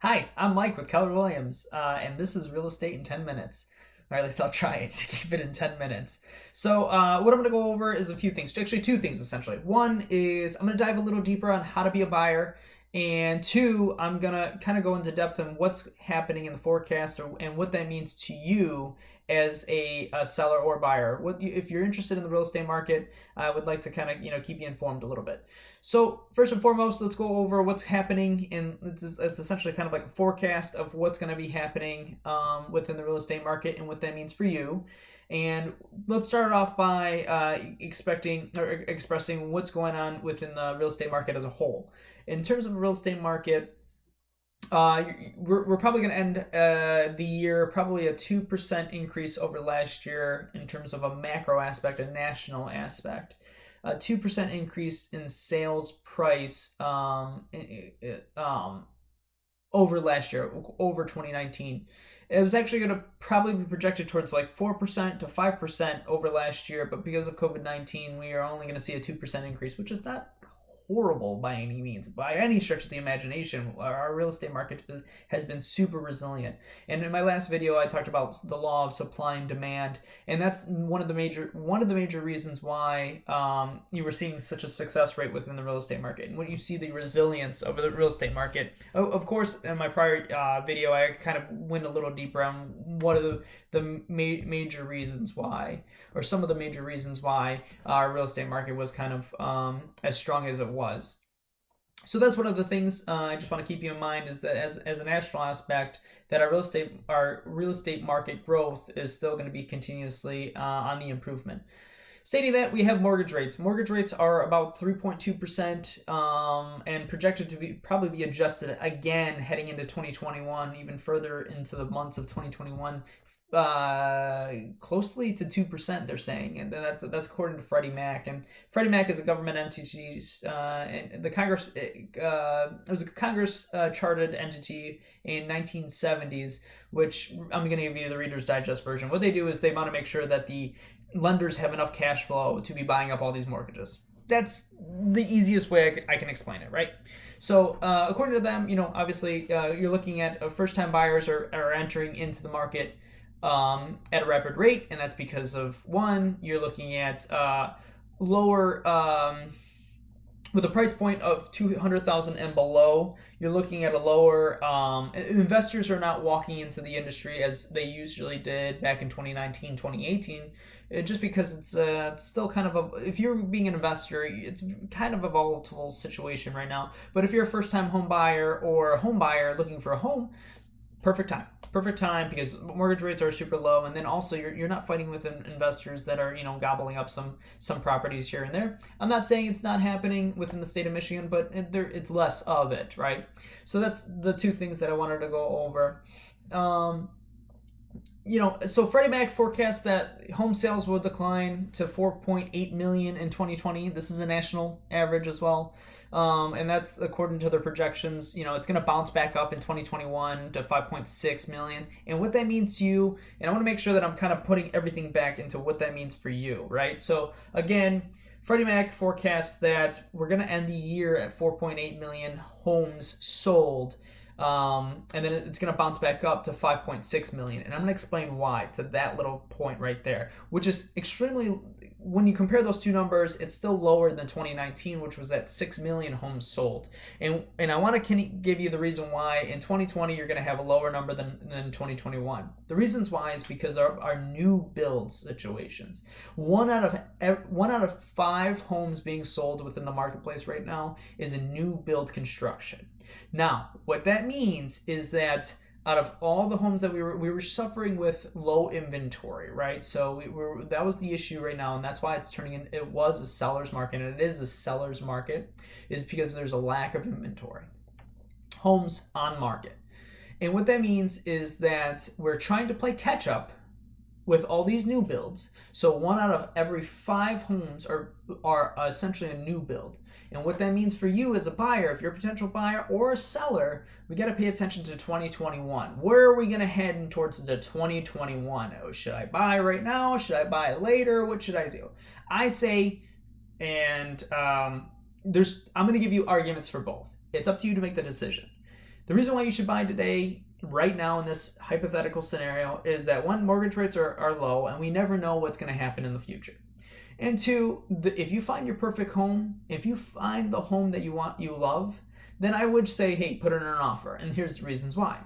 Hi, I'm Mike with Keller Williams, and this is Real Estate in 10 Minutes. Or at least I'll try it to keep it in 10 minutes. So, what I'm going to go over is a few things. Actually, two things essentially. One is I'm going to dive a little deeper on how to be a buyer. And two, I'm going to kind of go into depth on what's happening in the forecast and what that means to you as a seller or buyer. If you're interested in the real estate market, I would like to kind of keep you informed a little bit. So first and foremost, let's go over what's happening, and it's essentially kind of like a forecast of what's going to be happening within the real estate market and what that means for you. And let's start off by expressing what's going on within the real estate market as a whole. In terms of the real estate market, we're probably going to end the year probably a 2% increase over last year in terms of a macro aspect, a national aspect. A 2% increase in sales price over last year, over 2019. It was actually going to probably be projected towards like 4% to 5% over last year, but because of COVID-19, we are only going to see a 2% increase, which is not horrible by any means, by any stretch of the imagination. Our real estate market has been super resilient. And in my last video, I talked about the law of supply and demand, and that's one of the major reasons why you were seeing such a success rate within the real estate market. And when you see the resilience of the real estate market, of course, in my prior video, I kind of went a little deeper on what are the major reasons why, or some of the major reasons why our real estate market was kind of as strong as it was. So that's one of the things I just want to keep you in mind, is that as a national aspect, that our real estate market growth is still going to be continuously on the improvement. Stating that, we have mortgage rates. Mortgage rates are about 3.2% and projected to probably be adjusted again heading into 2021, even further into the months of 2021, closely to 2%, they're saying, and that's according to Freddie Mac. And Freddie Mac is a government entity, and the Congress it was a Congress chartered entity in 1970s, which I'm going to give you the Reader's Digest version. What they do is they want to make sure that the lenders have enough cash flow to be buying up all these mortgages. That's the easiest way I can explain it, right? So according to them, obviously you're looking at first-time buyers are entering into the market at a rapid rate, and that's because of, one, you're looking at lower with a price point of 200,000 and below. You're looking at a lower investors are not walking into the industry as they usually did back in 2019, 2018, just because it's still kind of if you're being an investor, it's kind of a volatile situation right now. But if you're a first-time home buyer or a home buyer looking for a home, perfect time, because mortgage rates are super low, and then also you're not fighting with investors that are gobbling up some properties here and there. I'm not saying it's not happening within the state of Michigan, but it's less of it, right? So that's the two things that I wanted to go over. So Freddie Mac forecasts that home sales will decline to 4.8 million in 2020. This is a national average as well. And that's according to their projections. It's going to bounce back up in 2021 to 5.6 million. And what that means to you, and I want to make sure that I'm kind of putting everything back into what that means for you, right? So again, Freddie Mac forecasts that we're going to end the year at 4.8 million homes sold. And then it's going to bounce back up to 5.6 million. And I'm going to explain why to that little point right there, which is extremely, when you compare those two numbers, it's still lower than 2019, which was at 6 million homes sold. And I want to give you the reason why in 2020 you're going to have a lower number than 2021. The reasons why is because of our new build situations. One out of 5 homes being sold within the marketplace right now is a new build construction. Now, what that means is that out of all the homes that we were suffering with low inventory, right? So that was the issue right now, and that's why it was a seller's market, and it is a seller's market, is because there's a lack of inventory. Homes on market. And what that means is that we're trying to play catch up with all these new builds. So 1 out of every 5 homes are essentially a new build. And what that means for you as a buyer, if you're a potential buyer or a seller, we got to pay attention to 2021. Where are we going to head towards the 2021? Should I buy right now? Should I buy later? What should I do? I say, and I'm going to give you arguments for both. It's up to you to make the decision. The reason why you should buy today, right now in this hypothetical scenario, is that one, mortgage rates are low and we never know what's going to happen in the future. And two, if you find your perfect home, if you find the home that you want, you love, then I would say, hey, put in an offer. And here's the reasons why.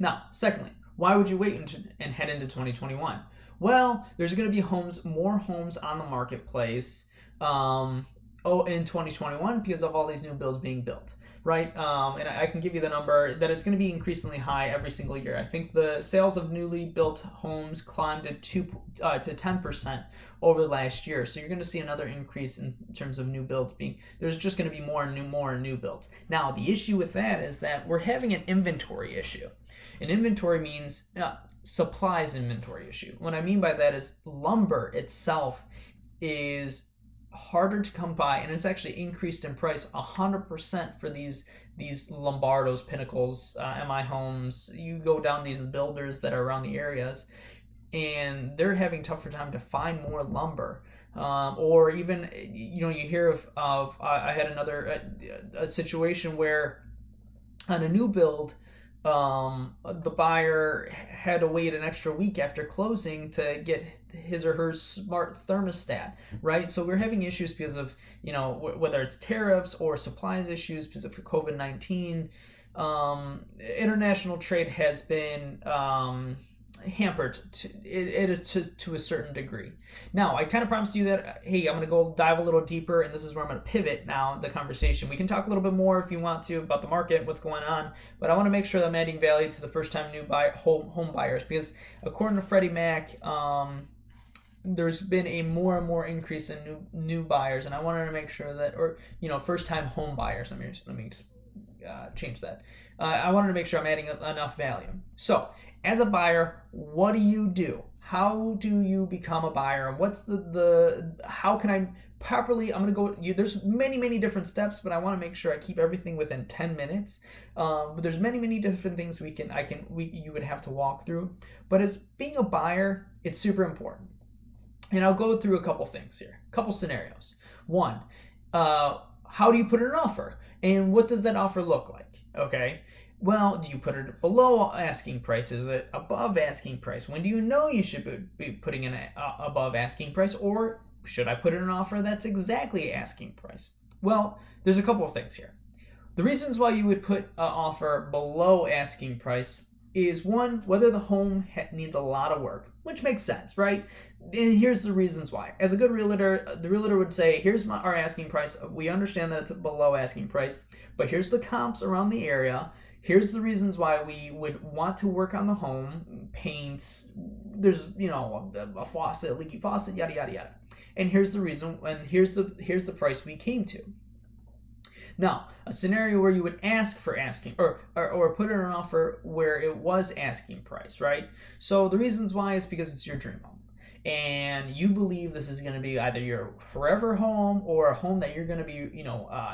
Now, secondly, why would you wait and head into 2021? Well, there's going to be more homes on the marketplace in 2021 because of all these new builds being built, right? And I can give you the number that it's going to be increasingly high every single year. I think the sales of newly built homes climbed to 10% over the last year. So you're going to see another increase in terms of new builds there's just going to be more new builds. Now, the issue with that is that we're having an inventory issue. An inventory means supplies inventory issue. What I mean by that is lumber itself is harder to come by, and it's actually increased in price 100% for these Lombardos, Pinnacles, MI Homes. You go down these builders that are around the areas, and they're having tougher time to find more lumber. Or even, you hear of I had a situation where on a new build, the buyer had to wait an extra week after closing to get his or her smart thermostat, right? So we're having issues because of, whether it's tariffs or supplies issues because of COVID-19. International trade has been hampered to a certain degree. Now, I kind of promised you that, hey, I'm going to go dive a little deeper, and this is where I'm going to pivot now the conversation. We can talk a little bit more if you want to about the market, what's going on, but I want to make sure that I'm adding value to the first-time home buyers, because according to Freddie Mac, there's been a more and more increase in new buyers, and I wanted to make sure that, first-time home buyers. Let me change that. I wanted to make sure I'm adding enough value. So, as a buyer, what do you do? How do you become a buyer? And what's how can I properly, I'm going to go, there's many different steps, but I want to make sure I keep everything within 10 minutes. But there's many different things you would have to walk through. But as being a buyer, it's super important. And I'll go through a couple things here, a couple scenarios. One, how do you put in an offer? And what does that offer look like? Okay. Well, do you put it below asking price? Is it above asking price? When do you know you should be putting in above asking price? Or should I put in an offer that's exactly asking price? Well, there's a couple of things here. The reasons why you would put an offer below asking price is, one, whether the home needs a lot of work, which makes sense, right? And here's the reasons why. As a good realtor, the realtor would say, here's our asking price. We understand that it's below asking price, but here's the comps around the area. Here's the reasons why we would want to work on the home, paint, there's, a faucet, leaky faucet, yada, yada, yada. And here's the reason, and here's the price we came to. Now, a scenario where you would ask for asking, or put in an offer where it was asking price, right? So the reasons why is because it's your dream home. And you believe this is going to be either your forever home or a home that you're going to be,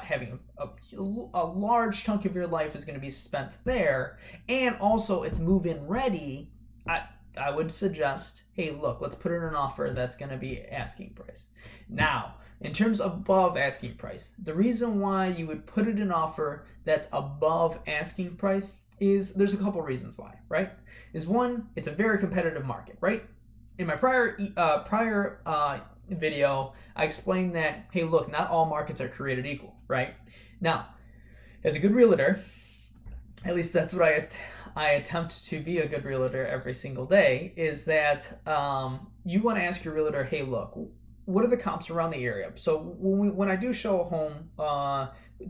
having a large chunk of your life is going to be spent there. And also it's move-in ready. I would suggest, hey, look, let's put in an offer that's going to be asking price. Now, in terms of above asking price, the reason why you would put it in an offer that's above asking price is there's a couple reasons why, right? Is one, it's a very competitive market, right? In my prior video, I explained that, hey, look, not all markets are created equal, right? Now, as a good realtor, at least that's what I attempt to be a good realtor every single day, is that you want to ask your realtor, hey, look, what are the comps around the area? So when I do show a home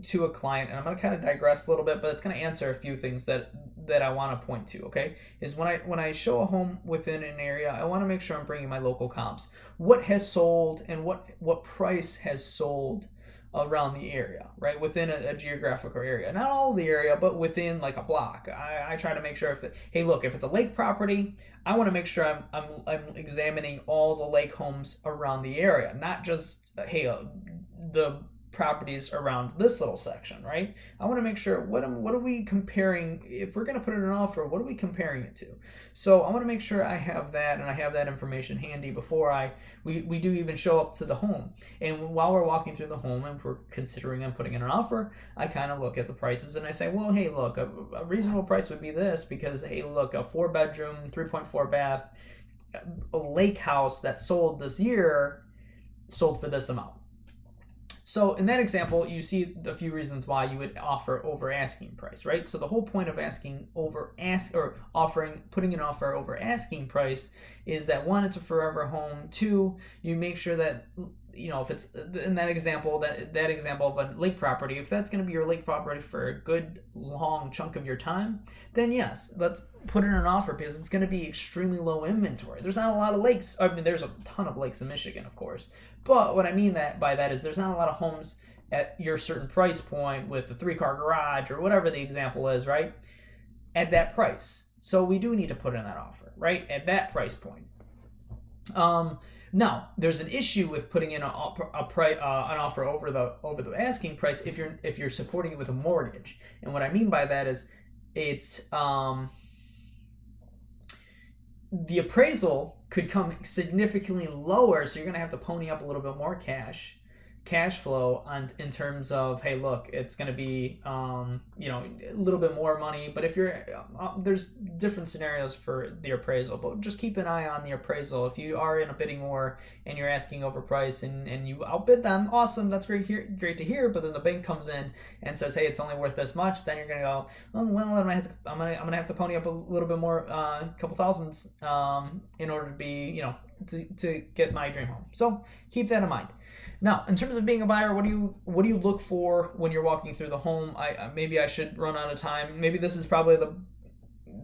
to a client, and I'm going to kind of digress a little bit, but it's going to answer a few things that I want to point to, okay? Is when I show a home within an area, I want to make sure I'm bringing my local comps. What has sold and what price has sold around the area, right? Within a geographical area. Not all the area, but within like a block. I try to make sure hey, look, if it's a lake property, I want to make sure I'm examining all the lake homes around the area, not just, hey, the properties around this little section, right? I want to make sure what are we comparing. If we're going to put in an offer, what are we comparing it to? So I want to make sure I have that, and I have that information handy before we do even show up to the home. And while we're walking through the home and we're considering and putting in an offer, I kind of look at the prices and I say, well, hey, look, a reasonable price would be this, because hey, look, a 4-bedroom, 3.4 bath, a lake house that sold this year sold for this amount. So in that example, you see a few reasons why you would offer over asking price, right? So the whole point of putting an offer over asking price is that, one, it's a forever home. Two, you make sure that, if it's in that example, that example of a lake property, if that's going to be your lake property for a good long chunk of your time, then yes, let's put in an offer, because it's going to be extremely low inventory. There's not a lot of lakes. I mean, there's a ton of lakes in Michigan, of course, but what I mean by that is there's not a lot of homes at your certain price point with a 3-car garage or whatever the example is, right? At that price. So we do need to put in that offer, right? At that price point. Now, there's an issue with putting in an offer over the asking price if you're supporting it with a mortgage. And what I mean by that is it's the appraisal could come significantly lower, so you're going to have to pony up a little bit more cash flow in terms of, hey, look, it's going to be a little bit more money. But if you're there's different scenarios for the appraisal, but just keep an eye on the appraisal. If you are in a bidding war and you're asking over price and you outbid them, awesome, that's great to hear. But then the bank comes in and says, hey, it's only worth this much, then you're going to go, oh, well, I'm gonna have to pony up a little bit more, a couple thousands, in order to be to get my dream home. So keep that in mind. Now, in terms of being a buyer, what do you look for when you're walking through the home? Maybe I should run out of time. Maybe this is probably the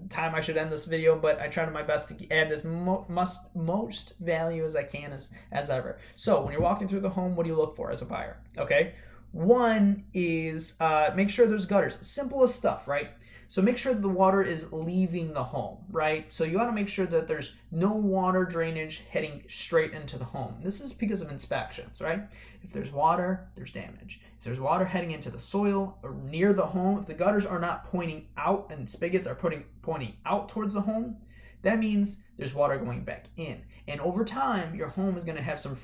time I should end this video, but I try my best to add as most value as I can as ever. So when you're walking through the home, what do you look for as a buyer? Okay, one is make sure there's gutters. Simplest stuff, right? So make sure the water is leaving the home, right? So you want to make sure that there's no water drainage heading straight into the home. This is because of inspections, right? If there's water, there's damage. If there's water heading into the soil or near the home, if the gutters are not pointing out and spigots are pointing out towards the home, that means there's water going back in. And over time, your home is going to have some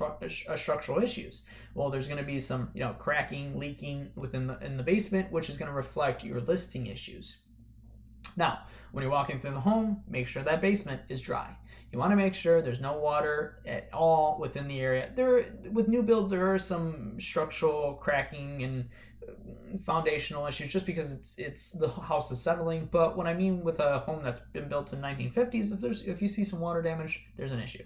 structural issues. Well, there's going to be some, cracking, leaking in the basement, which is going to reflect your listing issues. Now, when you're walking through the home, make sure that basement is dry. You want to make sure there's no water at all within the area. With new builds, there are some structural cracking and foundational issues just because it's the house is settling. But what I mean with a home that's been built in 1950s, if you see some water damage, there's an issue.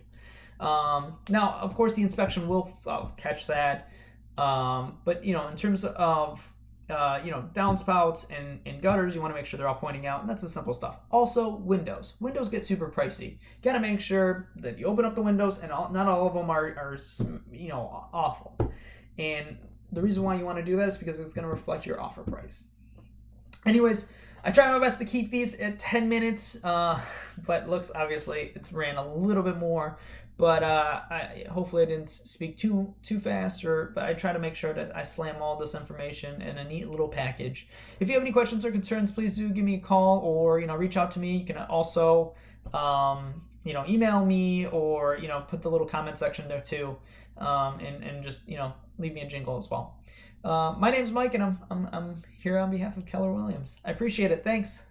Now, of course, the inspection will catch that. But in terms of downspouts and gutters, you want to make sure they're all pointing out, and that's the simple stuff. Also, windows get super pricey. You got to make sure that you open up the windows, and not all of them are awful. And the reason why you want to do that is because it's going to reflect your offer price. Anyways, I try my best to keep these at 10 minutes, but looks obviously it's ran a little bit more. But hopefully I didn't speak too fast, but I try to make sure that I slam all this information in a neat little package. If you have any questions or concerns, please do give me a call or reach out to me. You can also email me or put the little comment section there too, and just leave me a jingle as well. My name's Mike, and I'm here on behalf of Keller Williams. I appreciate it. Thanks.